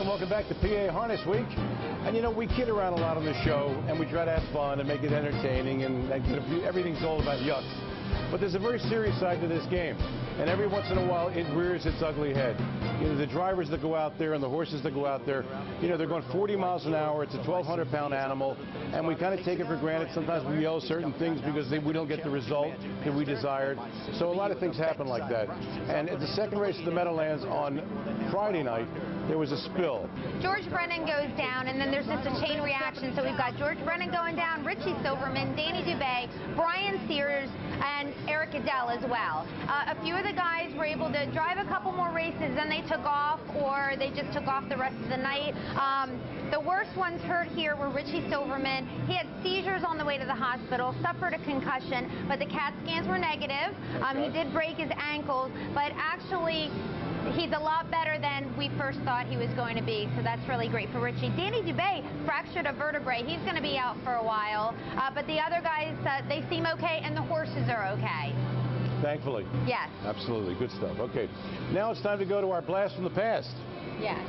gentlemen, welcome back to PA Harness Week. And you know, we kid around a lot on the show, and we try to have fun and make it entertaining, and everything's all about yucks. But there's a very serious side to this game, and every once in a while it rears its ugly head. You know, the drivers that go out there and the horses that go out there, you know, they're going 40 miles an hour. It's a 1,200-pound animal, and we kind of take it for granted. Sometimes we yell certain things because we don't get the result that we desired. So a lot of things happen like that. And at the second race of the Meadowlands on Friday night, there was a spill. George Brennan goes down, and then there's just a chain reaction. So we've got George Brennan going down, Richie Silverman, Danny Dubé, Brian Sears, and Eric Adele as well. A few of the guys were able to drive a couple more races, then they took off, or they just took off the rest of the night. The worst ones hurt here were Richie Silverman. He had seizures on the way to the hospital, suffered a concussion, but the CAT scans were negative. He did break his ankles, but actually, he's a lot better than we first thought he was going to be, so that's really great for Richie. Danny Dubé fractured a vertebrae. He's going to be out for a while, but the other guys, they seem okay, and the horses are okay. Thankfully. Yes. Absolutely. Good stuff. Okay. Now it's time to go to our blast from the past. Yes.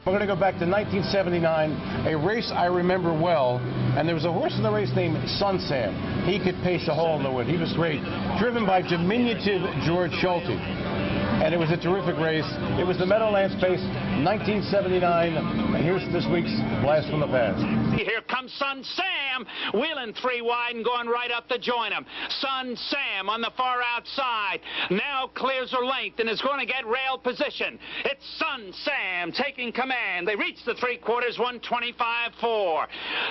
We're going to go back to 1979, a race I remember well, and there was a horse in the race named Sonsam. He could pace a hole in the wood. He was great, driven by diminutive George Sholty. And it was a terrific race. It was the Meadowlands Pace, 1979, and here's this week's blast from the past. Here comes Sonsam, wheeling 3 wide and going right up to join him. Sonsam on the far outside, now clears her length and is going to get rail position. It's Sonsam taking command. They reach the 3/4, 125.4.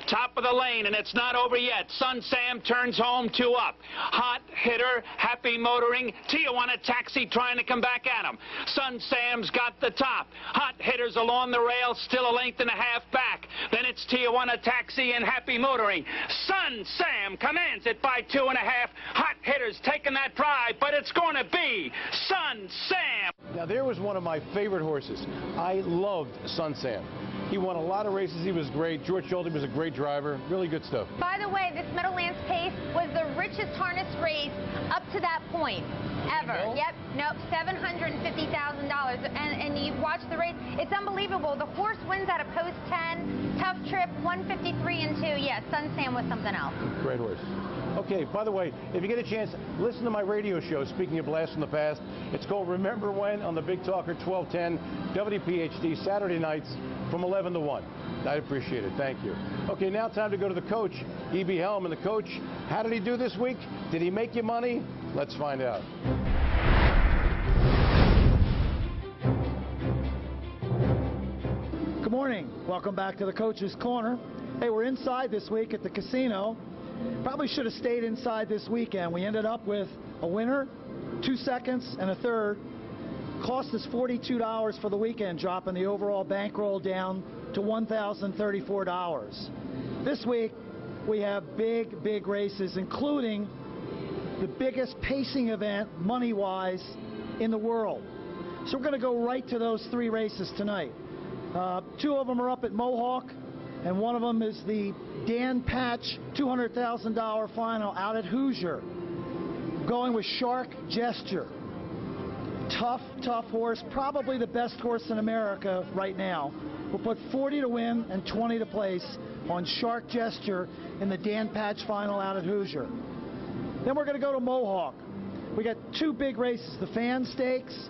Top of the lane, and it's not over yet. Sonsam turns home 2 up. Hot hitter, happy motoring. Tijuana Taxi trying to come back at him. Sonsam's got the top. Hot hitters along the rail, still a length and a half back. Then it's Tijuana Taxi and happy motoring. Sonsam commands it by 2.5. Hot hitters taking that drive, but it's going to be Sonsam. Now there was one of my favorite horses. I loved Sonsam. He won a lot of races. He was great. George Sholty was a great driver. Really good stuff. By the way, this Meadowlands Pace was the richest harness race up to that point ever. Yep. Nope. $750,000. And you watch the race. It's unbelievable. The horse wins at a post 10. Tough trip. 153 and 2. Yeah, Sonsam was something else. Great horse. Okay, by the way, if you get a chance, listen to my radio show, speaking of Blast from the Past. It's called Remember When on the Big Talker 1210 WPHD, Saturday nights from 11 to 1. I'd appreciate it. Thank you. Okay, now time to go to the coach, E.B. Helm. And the coach, how did he do this week? Did he make you money? Let's find out. Good morning. Welcome back to the Coach's Corner. Hey, we're inside this week at the casino. Probably should have stayed inside this weekend. We ended up with a winner, 2 seconds, and a third. Cost us $42 for the weekend, dropping the overall bankroll down to $1,034. This week, we have big races, including the biggest pacing event, money-wise, in the world. So we're going to go right to those 3 races tonight. 2 of them are up at Mohawk, and one of them is the Dan Patch $200,000 final out at Hoosier. Going with Shark Gesture. Tough horse, probably the best horse in America right now. We'll put 40 to win and 20 to place on Shark Gesture in the Dan Patch final out at Hoosier. Then we're going to go to Mohawk. We got 2 big races, the Fan Stakes.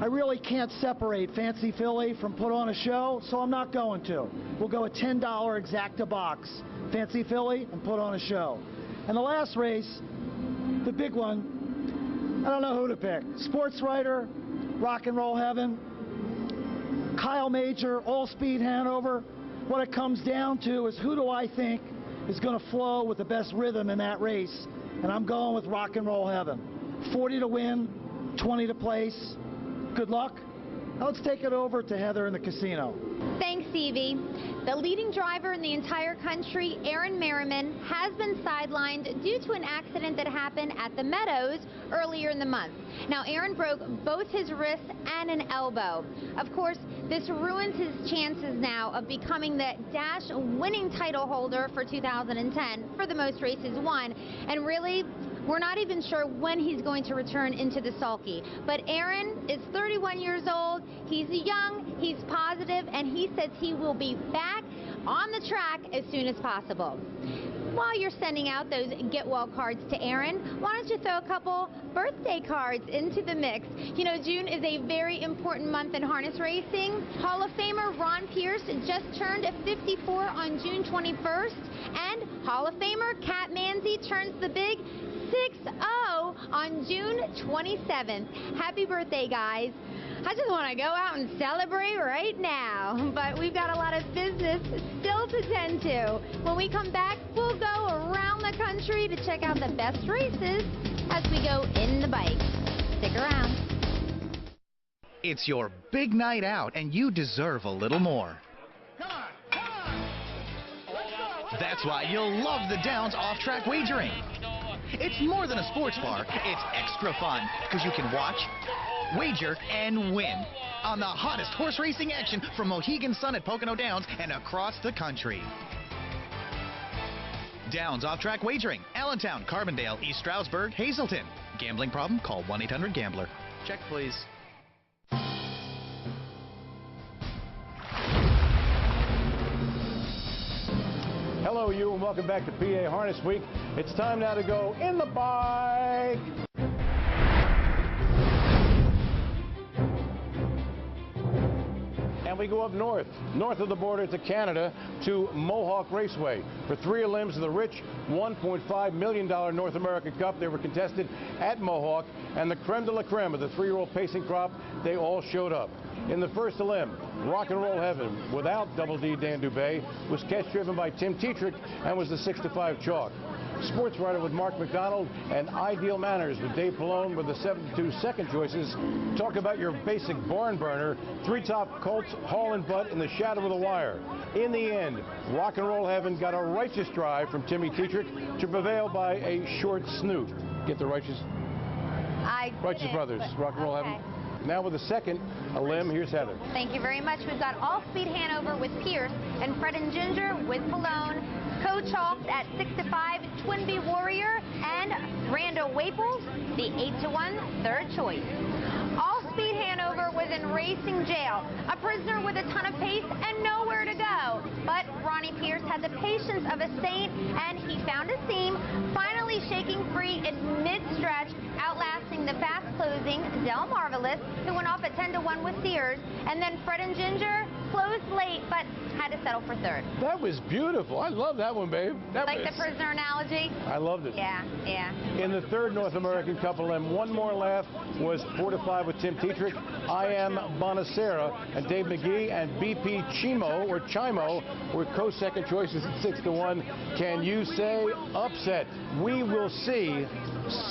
I really can't separate Fancy Philly from Put On a Show, so I'm not going to. We'll go a $10 exacta box, Fancy Philly and Put On a Show. And the last race, the big one, I don't know who to pick. Sports Writer, Rock and Roll Heaven, Kyle Major, All Speed Hanover. What it comes down to is who do I think is going to flow with the best rhythm in that race, and I'm going with Rock and Roll Heaven. 40 to win, 20 to place. Good luck. Now let's take it over to Heather in the casino. Thanks, Evie. The leading driver in the entire country, Aaron Merriman, has been sidelined due to an accident that happened at the Meadows earlier in the month. Now, Aaron broke both his wrists and an elbow. Of course, this ruins his chances now of becoming the Dash winning title holder for 2010 for the most races won. And really, We're not even sure when he's going to return into the sulky. But Aaron is 31 years old. He's young, he's positive, and he says he will be back on the track as soon as possible. While you're sending out those get well cards to Aaron, why don't you throw a couple birthday cards into the mix? You know, June is a very important month in harness racing. Hall of Famer Ron Pierce just turned 54 on June 21st, and Hall of Famer Cat Manzi turns the big 6-0 on June 27th. Happy birthday, guys. I just want to go out and celebrate right now, but we've got a lot of business still to tend to. When we come back, we'll go around the country to check out the best races as we go in the bike. Stick around. It's your big night out, and you deserve a little more. Come on, come on. That's why you'll love the Downs off-track wagering. It's more than a sports bar. It's extra fun, because you can watch, wager, and win on the hottest horse racing action from Mohegan Sun at Pocono Downs and across the country. Downs off-track wagering, Allentown, Carbondale, East Stroudsburg, Hazleton. Gambling problem? Call 1-800-GAMBLER. Check, please. Hello, you, and welcome back to PA Harness Week. It's time now to go in the bike. And we go up north of the border to Canada, to Mohawk Raceway for 3 limbs of the rich $1.5 million North American Cup. They were contested at Mohawk, and the creme de la creme of the 3-year-old pacing crop, they all showed up. In the first limb, Rock and Roll Heaven, without Double D Dan Dubé, was catch driven by Tim Tetrick and was the 6-5 chalk. Sports Writer with Mark McDonald and Ideal Manners with Dave Pallone with the 7-2 second choices. Talk about your basic barn burner. 3-top Colts, Hall and Butt in the shadow of the wire. In the end, Rock and Roll Heaven got a righteous drive from Timmy Tetrick to prevail by a short snoot. Get the Righteous Brothers, Rock and Roll Heaven. Now with the second limb, here's Heather. Thank you very much. We've got All Speed Hanover with Pierce and Fred and Ginger with Pallone. Co-chalked at 6-5, Twin Bee Warrior and Rando Waples, the 8-1 third choice. All Speed Hanover was in racing jail, a prisoner with a ton of pace and nowhere to go. But Ronnie Pierce had the patience of a saint, and he found a seam, finally shaking free in mid-stretch, outlasting the fast-closing Del Marvelous, who went off at 10-1 with Sears. And then Fred and Ginger closed late, but had to settle for third. That was beautiful. I love that one, babe. Like the prisoner analogy? I loved it. Yeah. In the third North American couple limb, One More Laugh was 4-5 with Tim Tetrick. I Am Bonacera and Dave McGee, and BP Chimo or Chimo were co-second choices at 6-1. Can you say upset? We will see.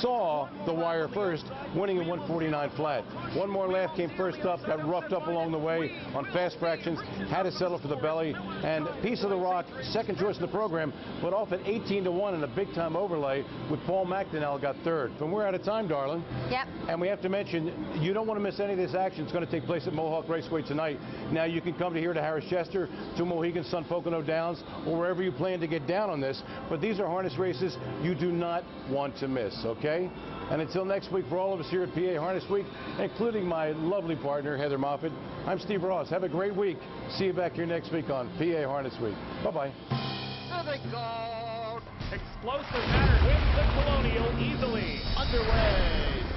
Saw the wire first, winning at 149 flat. One More Laugh came first up, got roughed up along the way on fast fractions, had to settle for the belly, and Piece of the Rock, second choice in the program, went off at 18-1 in a big-time overlay with Paul McDonnell got third. And we're out of time, darling. Yep. And we have to mention, you don't want to miss any of this action. It's going to take place at Mohawk Raceway tonight. Now, you can come to here to Harris Chester, to Mohegan Sun Pocono Downs, or wherever you plan to get down on this. But these are harness races you do not want to miss. Okay? And until next week, for all of us here at PA Harness Week, including my lovely partner, Heather Moffett, I'm Steve Ross. Have a great week. See you back here next week on PA Harness Week. Bye-bye. To the goal. Explosive Matter wins the Colonial easily. Underway.